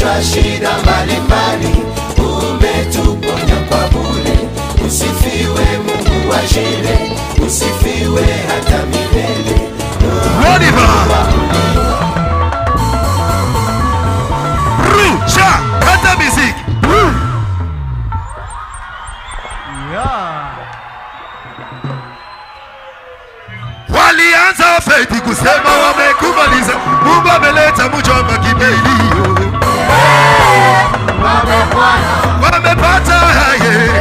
magonjwa, shida mbalimbali, umetuponya kwa bure. Usifiwe Mungu wa Jire, usifiwe hata milele. Rusha kata muziki. Walianza feti kusema wamekumaliza, Mungu ameleta mjomba kibilio. Wamepata haye.